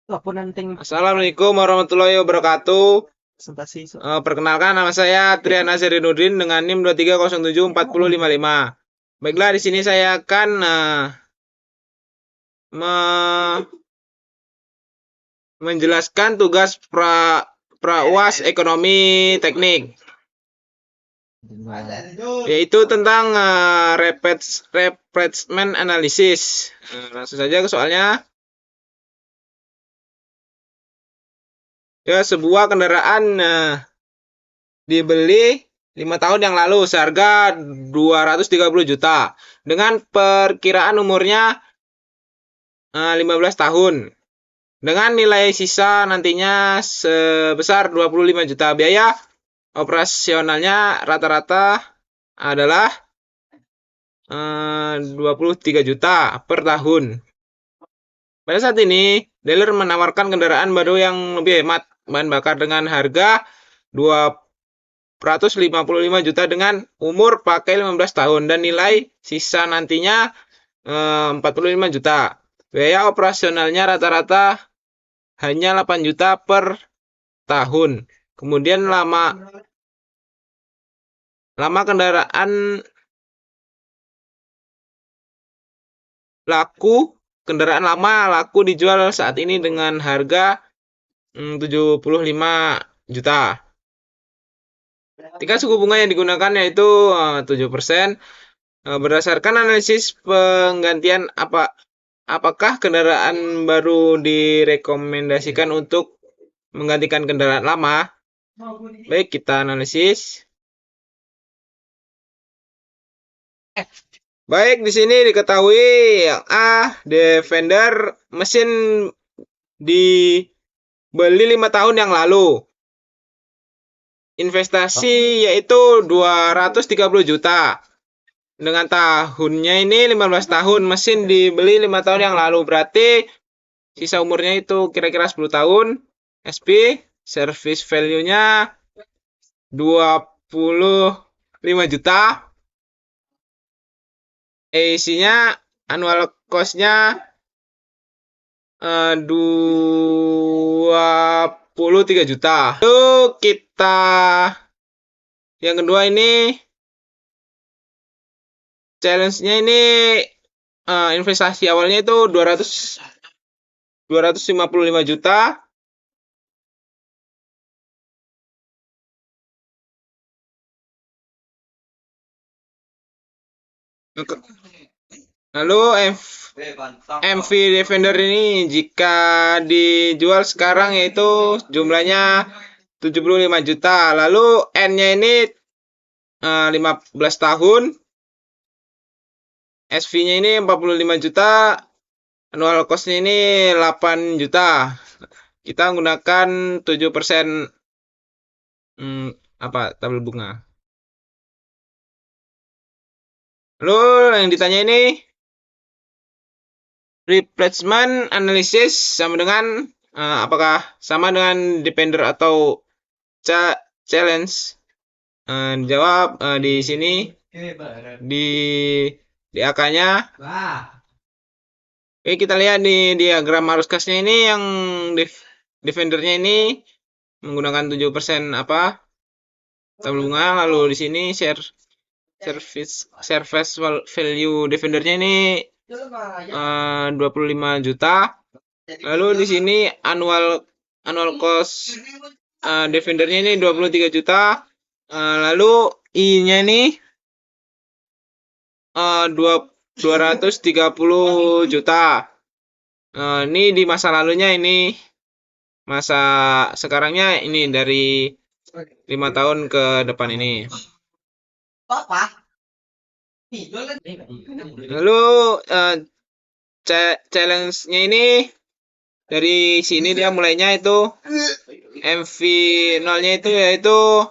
Assalamualaikum warahmatullahi wabarakatuh. Perkenalkan, nama saya Triana Serinuddin dengan NIM 23074055. Baiklah, di sini saya akan menjelaskan tugas pra-UAS Ekonomi Teknik, yaitu tentang replacement analysis. Langsung saja ke soalnya. Ya, sebuah kendaraan dibeli 5 tahun yang lalu seharga 230 juta dengan perkiraan umurnya 15 tahun dengan nilai sisa nantinya sebesar 25 juta. Biaya operasionalnya rata-rata adalah 23 juta per tahun. Pada saat ini, dealer menawarkan kendaraan baru yang lebih hemat bahan bakar dengan harga 255 juta dengan umur pakai 15 tahun dan nilai sisa nantinya 45 juta. Biaya operasionalnya rata-rata hanya 8 juta per tahun. Kemudian lama kendaraan lama laku dijual saat ini dengan harga 75 juta. Tingkat suku bunga yang digunakan yaitu 7%. Berdasarkan analisis penggantian apakah kendaraan baru direkomendasikan untuk menggantikan kendaraan lama? Baik, kita analisis. Baik, di sini diketahui yang A, Defender mesin dibeli 5 tahun yang lalu. Investasi yaitu 230 juta. Dengan tahunnya ini 15 tahun, mesin dibeli 5 tahun yang lalu. Berarti sisa umurnya itu kira-kira 10 tahun. SP, service value-nya 25 juta. AC-nya, annual cost-nya 23 juta. Lalu kita yang kedua ini challenge-nya ini investasi awalnya itu 255 juta. Lalu MV Defender ini jika dijual sekarang yaitu jumlahnya 75 juta. Lalu N-nya ini 15 tahun. SV-nya ini 45 juta. Annual cost-nya ini 8 juta. Kita menggunakan 7% tabel bunga. Lalu yang ditanya ini replacement analysis sama dengan apakah sama dengan Defender atau challenge? Jawab di sini di AK-nya. Oke, kita lihat di diagram arus kasnya ini yang Defendernya ini menggunakan 7% tabel bunga. Lalu di sini service value Defendernya ini 25 juta. Lalu di sini annual cost Defendernya ini 23 juta. Lalu I-nya ini 230 juta. Ini di masa lalunya, ini masa sekarangnya ini dari 5 tahun ke depan ini. Lalu challenge-nya ini dari sini dia mulainya itu MV0-nya itu yaitu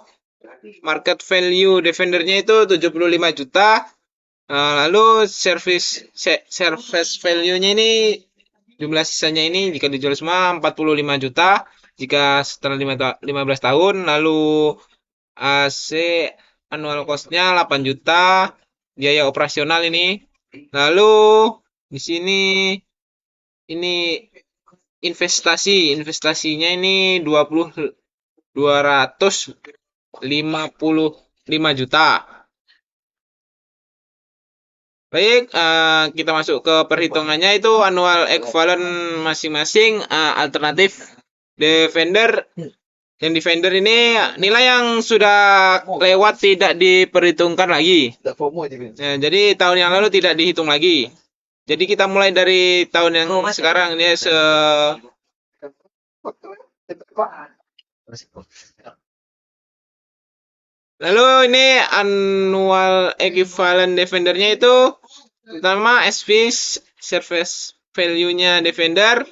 market value Defendernya itu 75 juta. Lalu service value-nya ini jumlah sisanya ini jika dijual semua 45 juta jika setelah 15 tahun. Lalu AC annual cost-nya 8 juta, biaya operasional ini. Lalu di sini ini investasi. Investasinya ini 255 juta. Baik, kita masuk ke perhitungannya. Itu annual equivalent masing-masing. Alternatif defender. Yang defender ini nilai yang sudah lewat tidak diperhitungkan lagi. Nah, jadi tahun yang lalu tidak dihitung lagi. Jadi kita mulai dari tahun yang sekarang dia Lalu ini annual equivalent defendernya itu pertama SV service value-nya defender,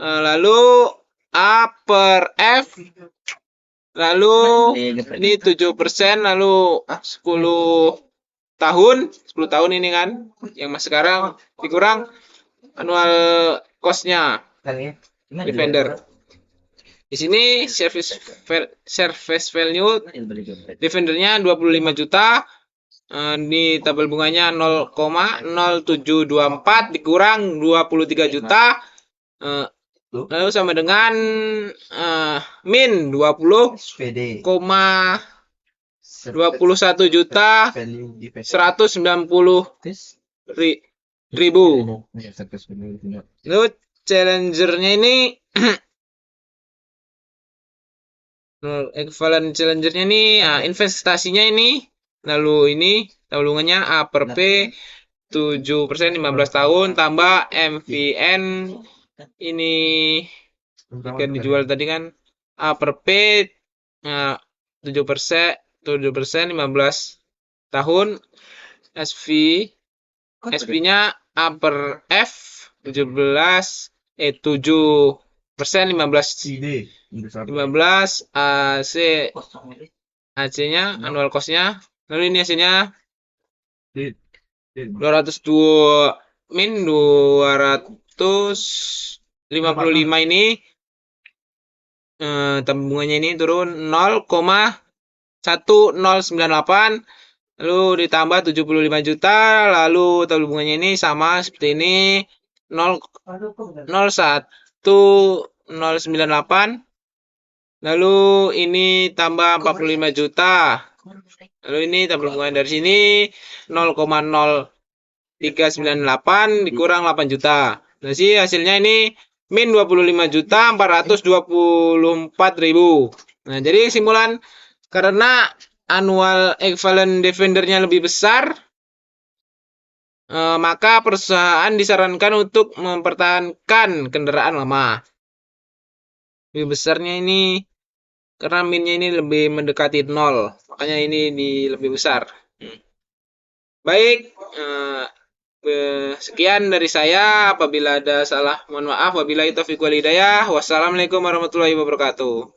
lalu A per F, lalu ini 7%, lalu 10 tahun, 10 tahun ini kan, yang mas sekarang dikurang annual cost-nya defender. Di sini service value defendernya 25 juta. Di tabel bunganya 0,0724 dikurang 23 juta. Lalu sama dengan min 20,21 juta 190.000. Lalu challengernya ini equivalent challengernya ini investasinya ini, lalu ini tabungannya A per P 7% 15 tahun tambah MVN ini jika dijual tadi kan A per P 7% 15 tahun. SV-nya A per F 7% 15 AC-nya annual cost-nya. Lalu ini hasilnya 202 min 255 ini tabungannya ini turun 0,1098, lalu ditambah 75 juta, lalu tabungannya ini sama seperti ini 0,1098. Lalu ini tambah 45 juta. Lalu ini tabungan dari sini 0,0398 dikurang 8 juta. Nah, sih hasilnya ini min 25 juta 424.000. Nah, jadi kesimpulan karena annual equivalent defendernya lebih besar, maka perusahaan disarankan untuk mempertahankan kendaraan lama. Lebih besarnya ini karena minnya ini lebih mendekati 0, makanya ini lebih besar. Baik, sekian dari saya. Apabila ada salah, mohon maaf. Wabillahi taufiq wal hidayah. Wassalamualaikum warahmatullahi wabarakatuh.